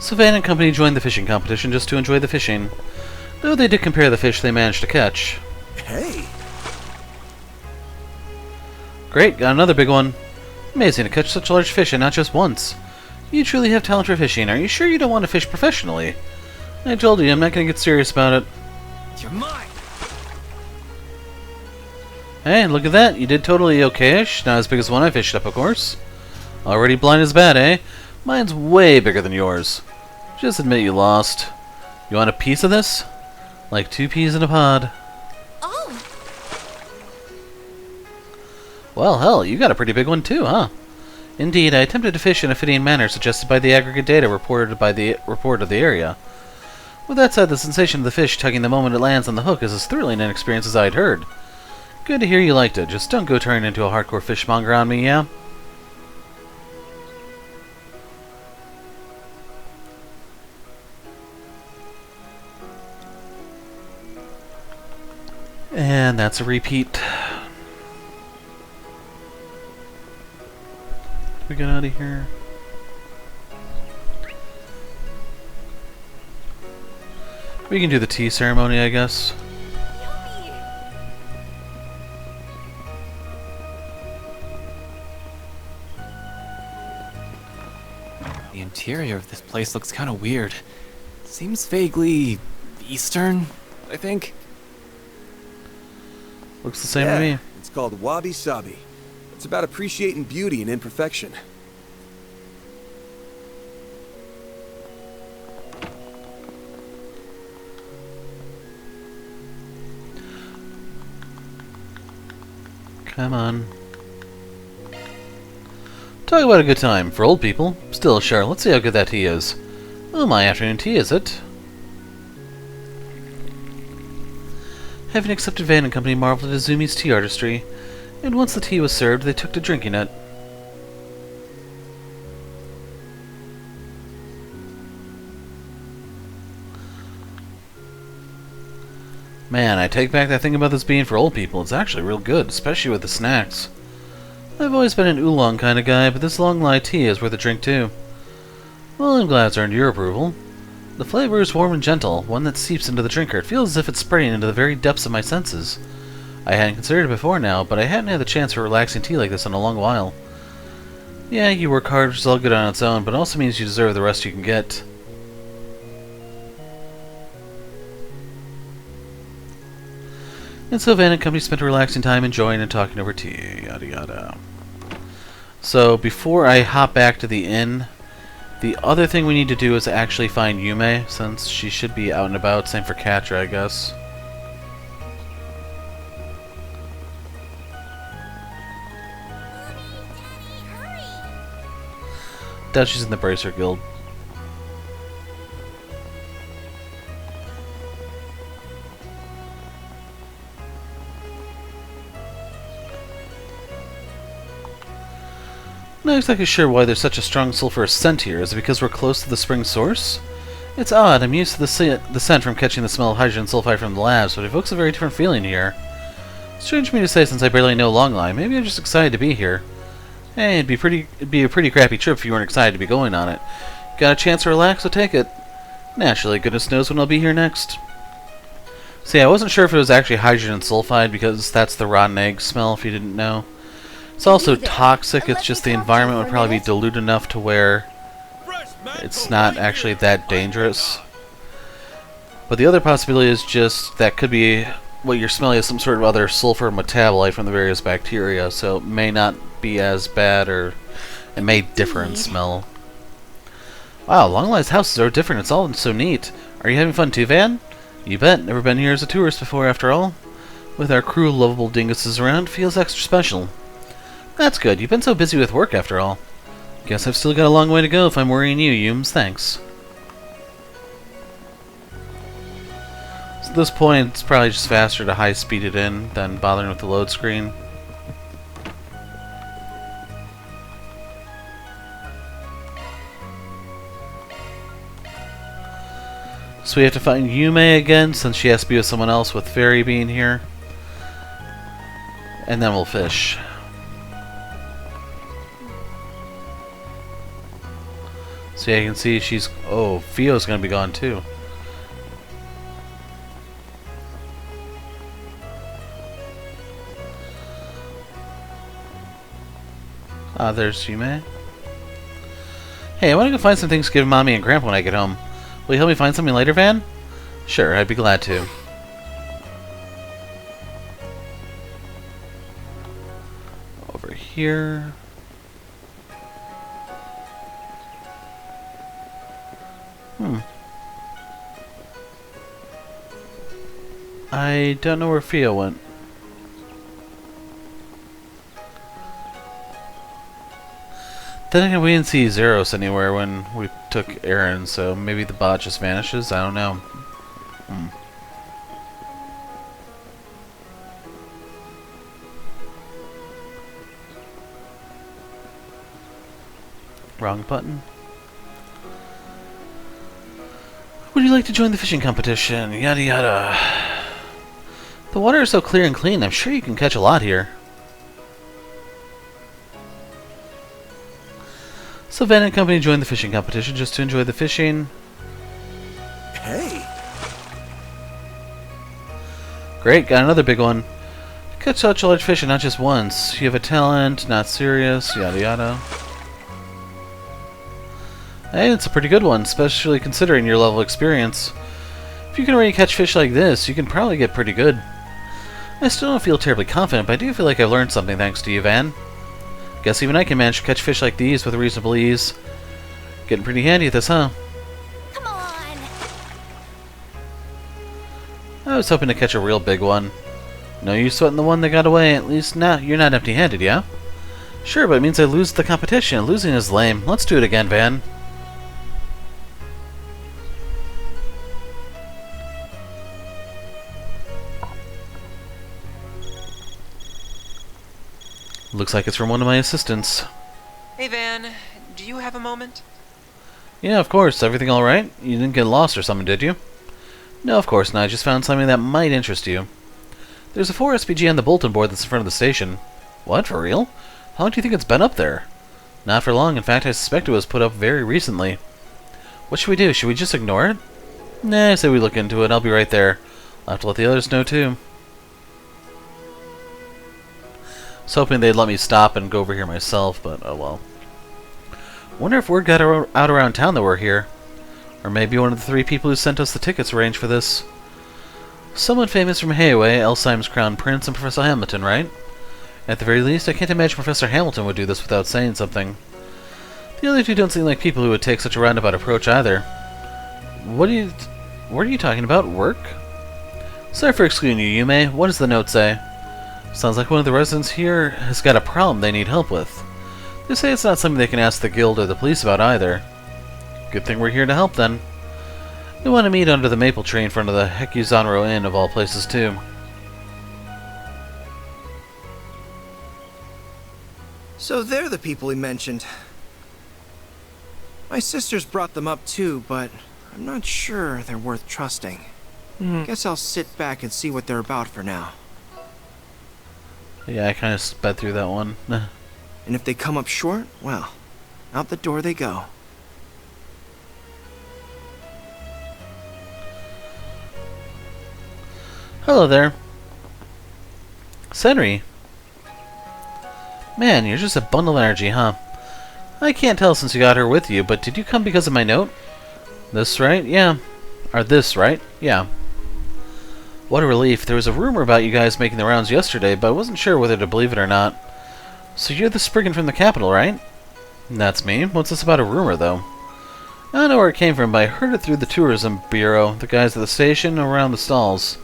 So Van and company joined the fishing competition just to enjoy the fishing, though they did compare the fish they managed to catch. Hey! Great, got another big one. Amazing to catch such large fish and not just once. You truly have talent for fishing. Are you sure you don't want to fish professionally? I told you, I'm not going to get serious about it. You're mine! Hey, look at that. You did totally okay-ish. Not as big as the one I fished up, of course. Already blind as bad, eh? Mine's way bigger than yours. Just admit you lost. You want a piece of this? Like 2 peas in a pod. Oh! Well, hell, you got a pretty big one too, huh? Indeed, I attempted to fish in a fitting manner suggested by the aggregate data reported by the report of the area. With that said, the sensation of the fish tugging the moment it lands on the hook is as thrilling an experience as I'd heard. Good to hear you liked it. Just don't go turning into a hardcore fishmonger on me, yeah? And that's a repeat. We get out of here. We can do the tea ceremony, I guess. The interior of this place looks kind of weird. Seems vaguely Eastern, I think. Looks the same to me. It's called Wabi Sabi. It's about appreciating beauty and imperfection. Come on. Talk about a good time for old people. Still, sure, let's see how good that tea is. Oh, my afternoon tea, is it? Having accepted Van and Company marveled at Izumi's tea artistry, and once the tea was served, they took to drinking it. Man, I take back that thing about this being for old people. It's actually real good, especially with the snacks. I've always been an oolong kind of guy, but this Longlai tea is worth a drink too. Well, I'm glad it's earned your approval. The flavor is warm and gentle, one that seeps into the drinker. It feels as if it's spreading into the very depths of my senses. I hadn't considered it before now, but I hadn't had the chance for relaxing tea like this in a long while. Yeah, you work hard, which is all good on its own, but it also means you deserve the rest you can get. And so Van and Company spent a relaxing time enjoying and talking over tea, yada yada. So before I hop back to the inn, the other thing we need to do is actually find Yume, since she should be out and about. Same for Katra, I guess. Doubt she's in the Bracer Guild. not exactly sure why there's such a strong sulfurous scent here. Is it because we're close to the spring source? It's odd. I'm used to the scent from catching the smell of hydrogen sulfide from the labs, but it evokes a very different feeling here. Strange for me to say since I barely know Longlai. Maybe I'm just excited to be here. Hey, it'd be a pretty crappy trip if you weren't excited to be going on it. Got a chance to relax, so take it. Naturally, goodness knows when I'll be here next. See, I wasn't sure if it was actually hydrogen sulfide because that's the rotten egg smell, if you didn't know. It's also toxic, it's just the environment would probably be diluted enough to where it's not actually that dangerous. But the other possibility is just that could be what you're smelling is some sort of other sulfur metabolite from the various bacteria, so it may not be as bad, or it may differ in smell. Wow, Longlai's houses are different. It's all so neat. Are you having fun too, Van? You bet. Never been here as a tourist before, after all. With our crew of lovable dinguses around, feels extra special. That's good. You've been so busy with work, after all. Guess I've still got a long way to go if I'm worrying you, Yums. Thanks. So at this point, it's probably just faster to high-speed it in than bothering with the load screen. So we have to find Yume again, since she has to be with someone else with Fairy being here. And then we'll fish. So yeah, you can see she's... Oh, Fio's gonna be gone too. Ah, there's Yume. Hey, I want to go find some things to give Mommy and Grandpa when I get home. Will you help me find something later, Van? Sure, I'd be glad to. Over here. I don't know where Fio went. Then again, we didn't see Zeros anywhere when we took Aaron, so maybe the bot just vanishes? I don't know. Wrong button. Would you like to join the fishing competition? Yada yada. The water is so clear and clean, I'm sure you can catch a lot here. So Van and company joined the fishing competition just to enjoy the fishing. Hey! Great, got another big one. Catch such a large fish and not just once. You have a talent, not serious, yada yada. Hey, it's a pretty good one, especially considering your level of experience. If you can already catch fish like this, you can probably get pretty good. I still don't feel terribly confident, but I do feel like I've learned something thanks to you, Van. Guess even I can manage to catch fish like these with reasonable ease. Getting pretty handy at this, huh? Come on! I was hoping to catch a real big one. No use sweating the one that got away. At least now you're not empty-handed, yeah? Sure, but it means I lose the competition. Losing is lame. Let's do it again, Van. Looks like it's from one of my assistants. Hey Van, do you have a moment? Yeah, of course. Everything alright? You didn't get lost or something, did you? No, of course not. I just found something that might interest you. There's a 4 SPG on the bulletin board that's in front of the station. What, for real? How long do you think it's been up there? Not for long. In fact, I suspect it was put up very recently. What should we do? Should we just ignore it? Nah, I say we look into it. I'll be right there. I'll have to let the others know, too. I was hoping they'd let me stop and go over here myself, but oh well. Wonder if word got out around town that we're here. Or maybe one of the 3 people who sent us the tickets arranged for this. Someone famous from Hayway, Elsheim's Crown Prince, and Professor Hamilton, right? At the very least, I can't imagine Professor Hamilton would do this without saying something. The other 2 don't seem like people who would take such a roundabout approach either. What are you talking about? Work? Sorry for excluding you, Yume. What does the note say? Sounds like one of the residents here has got a problem they need help with. They say it's not something they can ask the guild or the police about either. Good thing we're here to help then. They want to meet under the maple tree in front of the Hekuzanro Inn of all places too. So they're the people he mentioned. My sisters brought them up too, but I'm not sure they're worth trusting. Guess I'll sit back and see what they're about for now. Yeah, I kind of sped through that one. And if they come up short, well, out the door they go. Hello there. Senri. Man, you're just a bundle of energy, huh? I can't tell since you got her with you, but did you come because of my note? This right? Yeah. Or this right? Yeah. What a relief. There was a rumor about you guys making the rounds yesterday, but I wasn't sure whether to believe it or not. So you're the Spriggan from the capital, right? That's me. What's this about a rumor, though? I don't know where it came from, but I heard it through the tourism bureau, the guys at the station, around the stalls.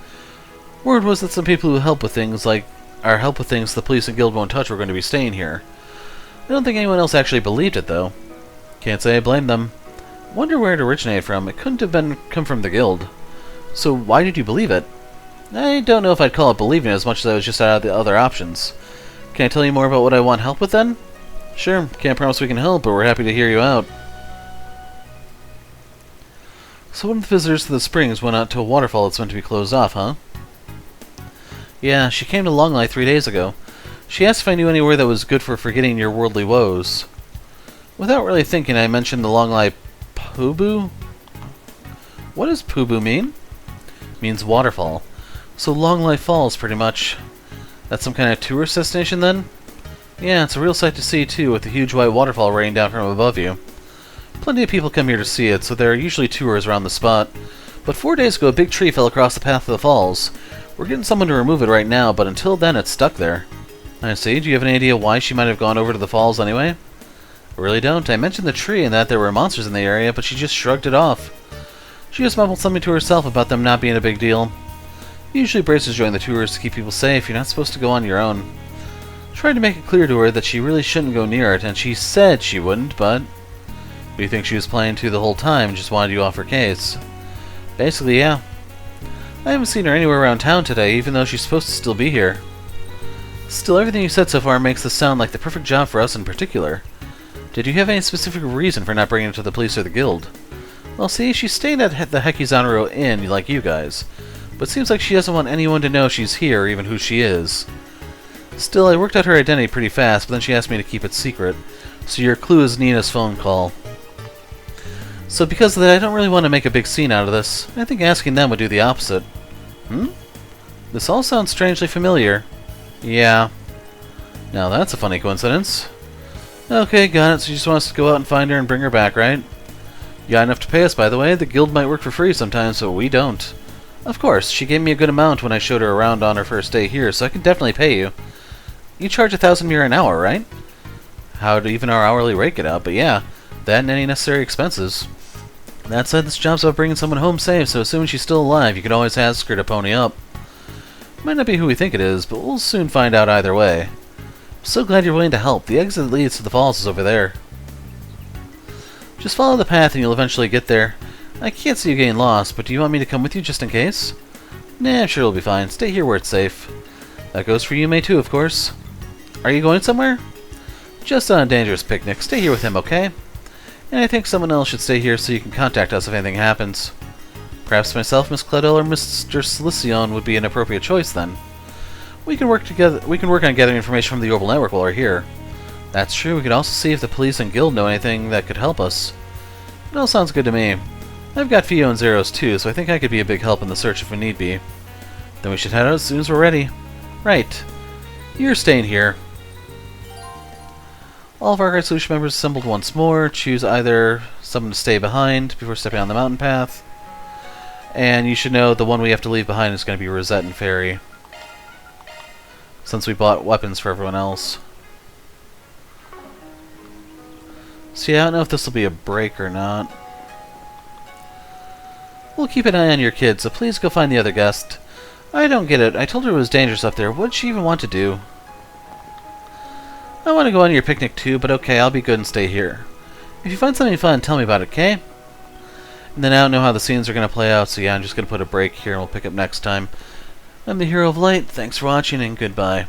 Word was that some people who help with things the police and guild won't touch were going to be staying here. I don't think anyone else actually believed it, though. Can't say I blame them. Wonder where it originated from. It couldn't have come from the guild. So why did you believe it? I don't know if I'd call it believing as much as I was just out of the other options. Can I tell you more about what I want help with, then? Sure. Can't promise we can help, but we're happy to hear you out. So one of the visitors to the springs went out to a waterfall that's meant to be closed off, huh? Yeah, she came to Longlai 3 days ago. She asked if I knew anywhere that was good for forgetting your worldly woes. Without really thinking, I mentioned the Longlai Pubu? What does Pubu mean? It means waterfall. So Longlai Falls, pretty much. That's some kind of tourist destination, then? Yeah, it's a real sight to see, too, with the huge white waterfall raining down from above you. Plenty of people come here to see it, so there are usually tours around the spot. But 4 days ago, a big tree fell across the path of the falls. We're getting someone to remove it right now, but until then, it's stuck there. I see. Do you have any idea why she might have gone over to the falls anyway? I really don't. I mentioned the tree and that there were monsters in the area, but she just shrugged it off. She just mumbled something to herself about them not being a big deal. Usually bracers join the tours to keep people safe. You're not supposed to go on your own. Tried to make it clear to her that she really shouldn't go near it, and she said she wouldn't, but... Do you think she was playing to the whole time and just wanted you off her case? Basically, yeah. I haven't seen her anywhere around town today, even though she's supposed to still be here. Still, everything you said so far makes this sound like the perfect job for us in particular. Did you have any specific reason for not bringing it to the police or the guild? Well, see, she's staying at the Hekizanro Inn like you guys, but it seems like she doesn't want anyone to know she's here, or even who she is. Still, I worked out her identity pretty fast, but then she asked me to keep it secret, so your clue is Nina's phone call. So because of that, I don't really want to make a big scene out of this. I think asking them would do the opposite. This all sounds strangely familiar. Yeah. Now that's a funny coincidence. Okay, got it. So you just want us to go out and find her and bring her back, right? You got enough to pay us, by the way. The guild might work for free sometimes, but we don't. Of course, she gave me a good amount when I showed her around on her first day here, so I can definitely pay you. You charge 1,000 mira an hour, right? How'd even our hourly rate get out? But yeah, that and any necessary expenses. That said, this job's about bringing someone home safe, so assuming she's still alive, you can always ask her to pony up. Might not be who we think it is, but we'll soon find out either way. I'm so glad you're willing to help. The exit that leads to the falls is over there. Just follow the path and you'll eventually get there. I can't see you getting lost, but do you want me to come with you just in case? Nah, I'm sure it'll be fine. Stay here where it's safe. That goes for you, May, too, of course. Are you going somewhere? Just on a dangerous picnic. Stay here with him, okay? And I think someone else should stay here so you can contact us if anything happens. Perhaps myself, Miss Claudel, or Mr. Silicion would be an appropriate choice, then. We can work together. We can work on gathering information from the Orbital Network while we're here. That's true. We could also see if the police and guild know anything that could help us. It all sounds good to me. I've got Fio and Zeros too, so I think I could be a big help in the search if we need be. Then we should head out as soon as we're ready. Right. You're staying here. All of our Guard Solution members assembled once more. Choose either someone to stay behind before stepping on the mountain path. And you should know the one we have to leave behind is going to be Rosette and Fairy, since we bought weapons for everyone else. So yeah, I don't know if this will be a break or not. We'll keep an eye on your kid, so please go find the other guest. I don't get it. I told her it was dangerous up there. What'd she even want to do? I want to go on your picnic too, but okay, I'll be good and stay here. If you find something fun, tell me about it, okay? And then I don't know how the scenes are going to play out, so yeah, I'm just going to put a break here and we'll pick up next time. I'm the Hero of Light. Thanks for watching and goodbye.